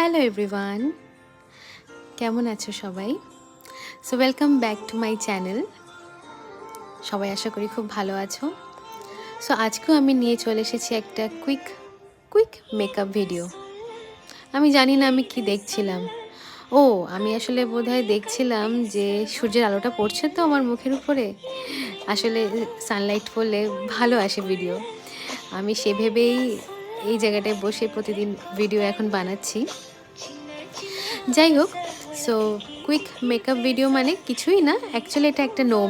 Hello everyone, কেমন আছো সবাই? So welcome back to my channel. সবাই আশা করি খুব ভালো আছো। সো আজকেও আমি নিয়ে চলে এসেছি একটা কুইক মেকআপ ভিডিও। আমি জানি না আমি কি দেখছিলাম। আমি আসলে বোধহয় দেখছিলাম যে সূর্যের আলোটা পড়ছে তো আমার মুখের উপরে। আসলে সানলাইট পড়লে ভালো আসে ভিডিও। আমি সে ভেবেই এই জায়গাটায় বসে প্রতিদিন ভিডিও এখন বানাচ্ছি। যাই হোক, সো কুইক মেকআপ ভিডিও মানে কিছুই না, অ্যাকচুয়ালি এটা একটা নো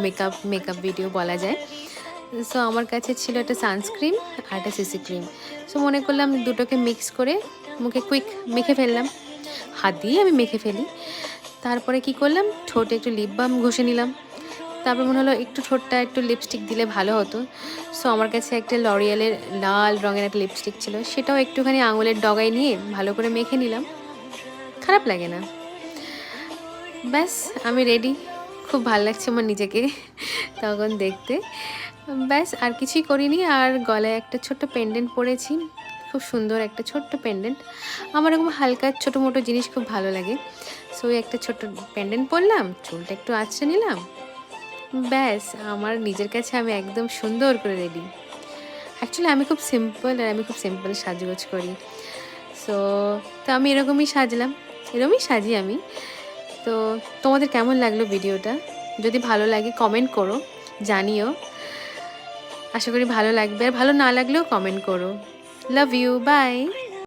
মেকআপ ভিডিও বলা যায়। সো আমার কাছে ছিল একটা সানস্ক্রিন আর একটা সিসি ক্রিম। সো মনে করলাম দুটোকে মিক্স করে মুখে কুইক মেখে ফেললাম, হাত দিয়ে আমি মেখে ফেলি। তারপরে কি করলাম, ঠোঁটে একটু লিপ বাম ঘষে নিলাম। তারপর মনে হলো একটু ঠোঁটটা একটু লিপস্টিক দিলে ভালো হতো। সো আমার কাছে একটা লরিয়ালের লাল রঙের একটা লিপস্টিক ছিল, সেটাও একটুখানি আঙুলের ডগায় নিয়ে ভালো করে মেখে নিলাম। খারাপ লাগে না। ব্যাস আমি রেডি। খুব ভাল লাগছে আমার নিজেকে তখন দেখতে। ব্যাস আর কিছুই করিনি, আর গলায় একটা ছোট্ট পেন্ডেন্ট পরেছি, খুব সুন্দর একটা ছোট্ট পেন্ডেন্ট। আমার এরকম হালকা ছোটো মোটো জিনিস খুব ভালো লাগে। সো একটা ছোট্ট পেন্ডেন্ট পরলাম, চুলটা একটু আঁচড়ে নিলাম। ব্যাস আমার নিজের কাছে আমি একদম সুন্দর করে রেডি। অ্যাকচুয়ালি আমি খুব সিম্পল, আর আমি খুব সিম্পল সাজগোজ করি। সো তো আমি এরকমই সাজলাম, এরকমই সাজি আমি। তো তোমাদের কেমন লাগলো ভিডিওটা? যদি ভালো লাগে কমেন্ট করো, জানিও। আশা করি ভালো লাগবে, আর ভালো না লাগলেও কমেন্ট করো। Love you, by.